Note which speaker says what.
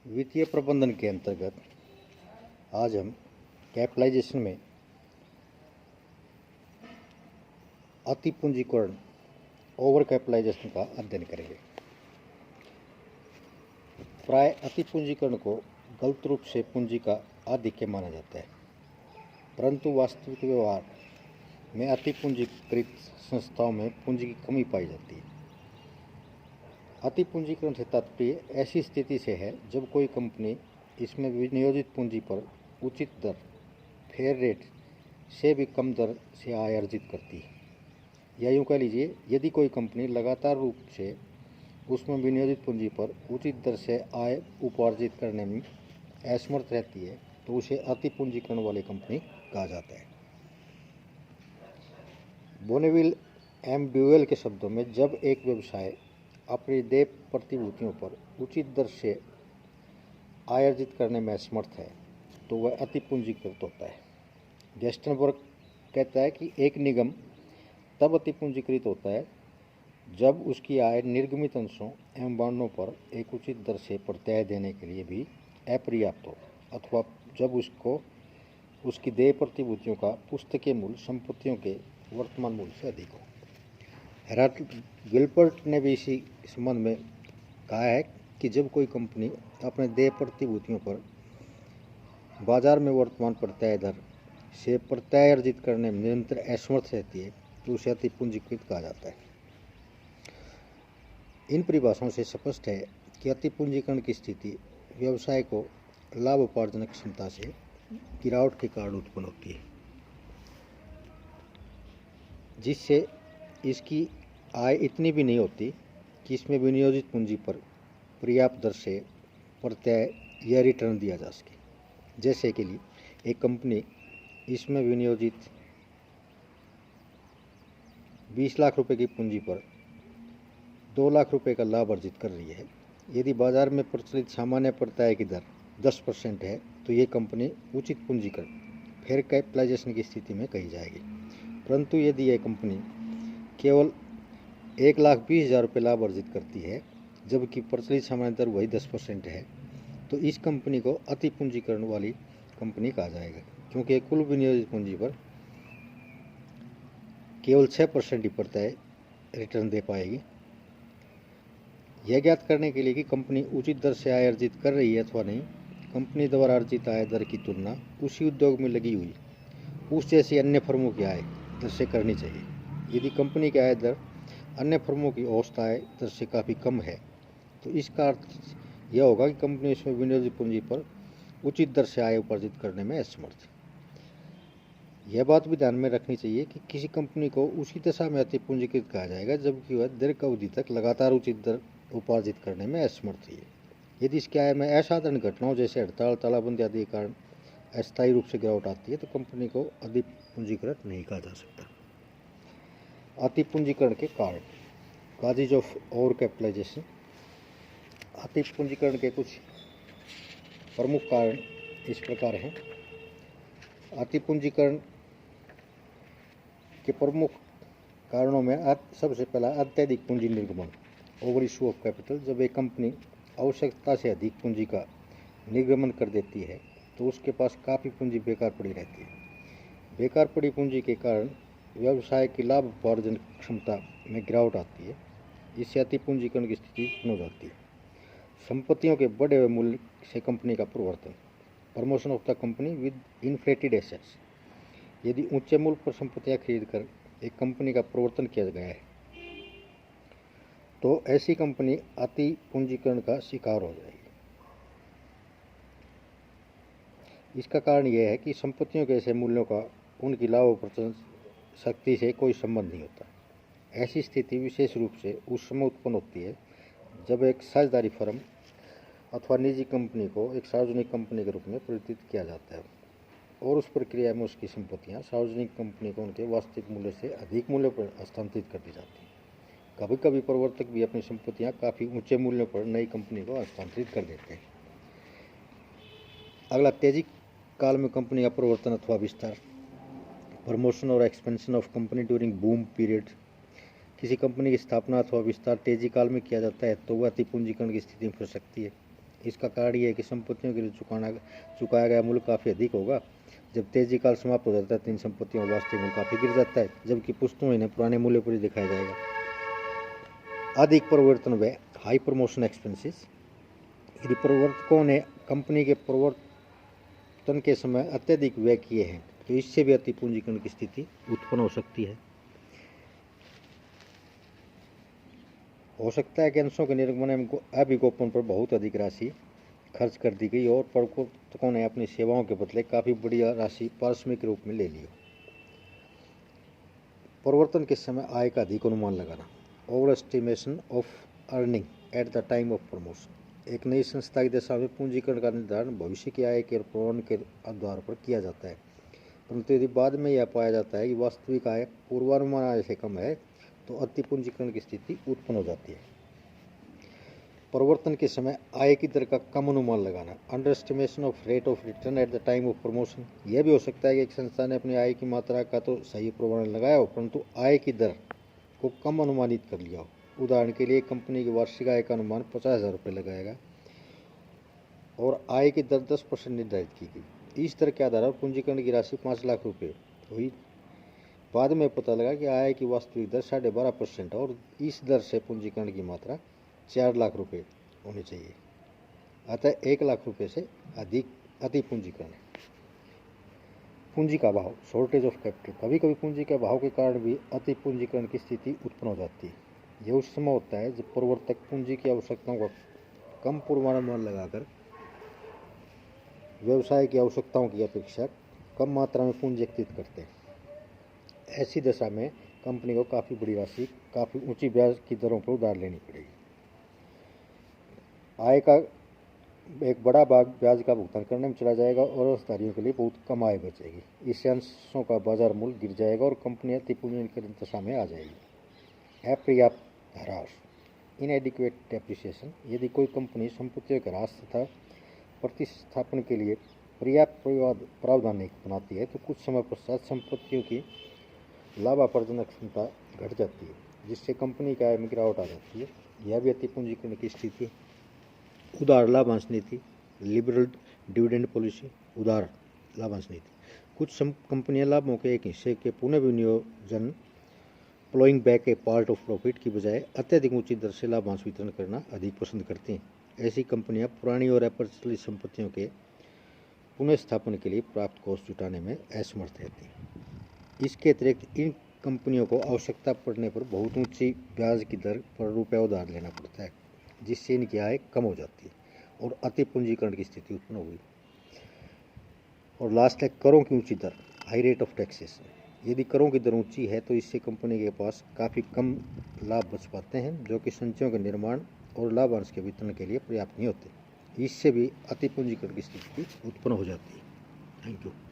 Speaker 1: वित्तीय प्रबंधन के अंतर्गत आज हम कैपिटलाइजेशन में अति पूंजीकरण ओवर कैपिटलाइजेशन का अध्ययन करेंगे। प्राय अति पूंजीकरण को गलत रूप से पूंजी का आधिक्य माना जाता है, परंतु वास्तविक व्यवहार में अति पूंजीकृत संस्थाओं में पूंजी की कमी पाई जाती है। अति पूंजीकरण से तात्पर्य ऐसी स्थिति से है जब कोई कंपनी इसमें विनियोजित पूंजी पर उचित दर फेयर रेट से भी कम दर से आय अर्जित करती है, या यूँ कह लीजिए यदि कोई कंपनी लगातार रूप से उसमें विनियोजित पूंजी पर उचित दर से आय उपार्जित करने में असमर्थ रहती है तो उसे अति पूंजीकरण वाली कंपनी कहा जाता है। बोनेविल एम ड्यूएल के शब्दों में जब एक व्यवसाय अपनी देय प्रतिभूतियों पर उचित दर से आय अर्जित करने में असमर्थ है तो वह अति पूंजीकृत होता है। गेस्टनबर्ग कहता है कि एक निगम तब अति पूंजीकृत होता है जब उसकी आय निर्गमित अंशों एवं बांडों पर एक उचित दर से प्रत्यय देने के लिए भी अपर्याप्त हो, अथवा जब उसको उसकी देय प्रतिभूतियों का पुस्तकीय मूल्य संपत्तियों के वर्तमान मूल्य से अधिक हो। हेराल्ड गिलबर्ट ने भी इसी संबंध में कहा है कि जब कोई कंपनी अपने देय प्रतिभूतियों पर बाजार में वर्तमान प्रत्यय दर से प्रत्यय अर्जित करने में निरंतर असमर्थ रहती है तो उसे अति पूंजीकृत कहा जाता है। इन परिभाषाओं से स्पष्ट है कि अति पूंजीकरण की स्थिति व्यवसाय को लाभ उपार्जन क्षमता से गिरावट के कारण उत्पन्न होती है, जिससे इसकी आय इतनी भी नहीं होती कि इसमें विनियोजित पूंजी पर पर्याप्त दर से प्रत्यय या रिटर्न दिया जा सके। जैसे कि लिए एक कंपनी इसमें विनियोजित 20 लाख रुपए की पूंजी पर 2 लाख रुपए का लाभ अर्जित कर रही है। यदि बाजार में प्रचलित सामान्य प्रत्यय की दर 10% है तो ये कंपनी उचित पूंजीकरण फेयर कैपिटलाइजेशन की स्थिति में कही जाएगी। परंतु यदि यह कंपनी केवल 1,20,000 रुपये लाभ अर्जित करती है जबकि प्रचलित सामान्य दर वही 10% है तो इस कंपनी को अति पूंजीकरण वाली कंपनी कहा जाएगा, क्योंकि कुल विनियोजित पूंजी पर केवल 6% ही प्रत्यय रिटर्न दे पाएगी। यह ज्ञात करने के लिए कि कंपनी उचित दर से आय अर्जित कर रही है अथवा नहीं, कंपनी द्वारा अर्जित आय दर की तुलना उसी उद्योग में लगी हुई उस जैसी अन्य फर्मों की आय दर से करनी चाहिए। यदि कंपनी की आय दर अन्य फर्मों की औसत आय दर से काफ़ी कम है तो इसका अर्थ यह होगा कि कंपनी इसमें विनियोजित पूंजी पर उचित दर से आय उपार्जित करने में असमर्थ है। यह बात भी ध्यान में रखनी चाहिए कि किसी कंपनी को उसी दशा में अति पूंजीकृत कहा जाएगा जबकि वह दीर्घ अवधि तक लगातार उचित दर उपार्जित करने में असमर्थ है। यदि इसकी आय में असाधारण घटनाओं जैसे हड़ताल, तालाबंदी आदि के कारण अस्थायी रूप से गिरावट आती है तो कंपनी को अति पूंजीकृत नहीं कहा जा सकता। अति पूंजीकरण के कारण, काजेज ऑफ ओवर कैपिटलाइजेशन। अति पूंजीकरण के कुछ प्रमुख कारण इस प्रकार हैं। अति पूंजीकरण के प्रमुख कारणों में सबसे पहला अत्यधिक पूंजी निर्गमन, ओवर इशू ऑफ कैपिटल। जब एक कंपनी आवश्यकता से अधिक पूंजी का निर्गमन कर देती है तो उसके पास काफ़ी पूंजी बेकार पड़ी रहती है। बेकार पड़ी पूंजी के कारण व्यवसाय की लाभ उपार्जन क्षमता में गिरावट आती है। इससे अति पूंजीकरण की स्थिति उत्पन्न हो जाती है। संपत्तियों के बढ़े हुए मूल्य से कंपनी का प्रवर्तन, promotion of the company with inflated assets. यदि ऊंचे मूल्य पर संपत्तियां खरीद कर एक कंपनी का प्रवर्तन किया गया है तो ऐसी कंपनी अति पूंजीकरण का शिकार हो जाएगी। इसका कारण यह है कि संपत्तियों के ऐसे मूल्यों का उनकी लाभ उपार्जन शक्ति से कोई संबंध नहीं होता। ऐसी स्थिति विशेष रूप से उस समय उत्पन्न होती है जब एक साझेदारी फर्म अथवा निजी कंपनी को एक सार्वजनिक कंपनी के रूप में परिवर्तित किया जाता है और उस प्रक्रिया में उसकी संपत्तियां सार्वजनिक कंपनी को उनके वास्तविक मूल्य से अधिक मूल्य पर हस्तांतरित कर दी जाती हैं। कभी कभी प्रवर्तक भी अपनी संपत्तियां काफ़ी ऊंचे मूल्यों पर नई कंपनी को हस्तांतरित कर देते हैं। अगला, तेजी काल में कंपनी का प्रवर्तन अथवा विस्तार, प्रमोशन और expansion of company during boom period. किसी कंपनी की स्थापना अथवा विस्तार तेजी काल में किया जाता है तो वह अति पूंजीकरण की स्थिति में फंस सकती है। इसका कारण ये है कि संपत्तियों के लिए चुकाया गया मूल्य काफ़ी अधिक होगा। जब तेजी काल समाप्त हो जाता है तो इन संपत्तियों का वास्तविक मूल्य काफ़ी गिर जाता है, जबकि पुस्तकों में इन्हें पुराने मूल्य पर ही दिखाया जाएगा। अधिक परिवर्तन व्यय, हाई प्रमोशन एक्सपेंसेस। यदि प्रवर्तकों ने कंपनी के प्रवर्तन के समय अत्यधिक व्यय किए हैं तो इससे भी अति पूंजीकरण की स्थिति उत्पन्न हो सकती है। हो सकता है कि अंशों के निर्गमन एवं अभिगोपन पर बहुत अधिक राशि खर्च कर दी गई और प्रवर्तकों ने अपनी सेवाओं के बदले काफ़ी बड़ी राशि पारिश्रमिक के रूप में ले ली हो। प्रवर्तन के समय आय का अधिक अनुमान लगाना, over estimation of earning at the time of promotion. एक नई संस्था की दशा में पूंजीकरण का निर्धारण भविष्य की आय के प्रवहन के आधार पर किया जाता है, परंतु यदि बाद में यह पाया जाता है कि वास्तविक आय पूर्वानुमान आय से कम है तो अति पूंजीकरण की स्थिति उत्पन्न हो जाती है। प्रवर्तन के समय आय की दर का कम अनुमान लगाना, under estimation of rate of return at the time of promotion. यह भी हो सकता है कि एक संस्था ने अपनी आय की मात्रा का तो सही पूर्वानुमान लगाया हो, परंतु आय की दर को कम अनुमानित कर लिया हो। उदाहरण के लिए कंपनी की वार्षिक आय का अनुमान 50,000 रुपये लगाएगा और आय की दर 10% निर्धारित की गई। इस दर के आधार पर पूंजीकरण की राशि 5 लाख रुपये हुई। बाद में पता लगा कि आय की वास्तविक दर 12.5% और इस दर से पूंजीकरण की मात्रा 4 लाख रुपये होनी चाहिए, अतः 1 लाख रुपये से अधिक अति पूंजीकरण है। पूंजी का अभाव, शॉर्टेज ऑफ कैपिटल। कभी कभी पूंजी के अभाव के कारण भी अति पूंजीकरण की स्थिति उत्पन्न हो जाती है। यह उस समय होता है जब प्रवर्तक पूंजी की आवश्यकताओं का कम पूर्वानुमान लगाकर व्यवसाय की आवश्यकताओं की अपेक्षा कम मात्रा में पूंजी एकत्रित करते हैं। ऐसी दशा में कंपनी को काफ़ी बड़ी राशि काफ़ी ऊंची ब्याज की दरों पर उधार लेनी पड़ेगी। आय का एक बड़ा भाग ब्याज का भुगतान करने में चला जाएगा और उधारियों के लिए बहुत कम आय बचेगी। इससे अंशों का बाजार मूल्य गिर जाएगा और कंपनी अति पूंजीकरण दशा में आ जाएगी। अपर्याप्त ह्रास, इनएडिक्वेट डेप्रिसिएशन। यदि कोई कंपनी संपत्तियों के ह्रास तथा प्रतिस्थापन के लिए पर्याप्त प्रावधान नहीं बनाती है तो कुछ समय पश्चात संपत्तियों की लाभार्जन क्षमता घट जाती है, जिससे कंपनी की आय में गिरावट आ जाती है। यह भी अति पूंजीकरण की स्थिति। उदार लाभांश नीति, लिबरल डिविडेंड पॉलिसी। उदार लाभांश नीति, कुछ कंपनियां लाभों के एक हिस्से के पुनः विनियोजन, ploughing back A part of profit की बजाय अत्यधिक ऊंची दर से लाभांश वितरण करना अधिक पसंद करती हैं। ऐसी कंपनियां पुरानी और अप्रचलित संपत्तियों के पुनः स्थापन के लिए प्राप्त कोष जुटाने में असमर्थ रहती हैं। इसके अतिरिक्त इन कंपनियों को आवश्यकता पड़ने पर बहुत ऊंची ब्याज की दर पर रुपया उधार लेना पड़ता है, जिससे इनकी आय कम हो जाती है और अति पूंजीकरण की स्थिति उत्पन्न हुई। और लास्ट है करों की ऊंची दर, हाई रेट ऑफ टैक्सेशन। यदि करों की दर ऊंची है तो इससे कंपनी के पास काफ़ी कम लाभ बच पाते हैं, जो कि संचयों के निर्माण और लाभांश के वितरण के लिए पर्याप्त नहीं होते। इससे भी अति पूंजीकरण की स्थिति उत्पन्न हो जाती है। Thank you.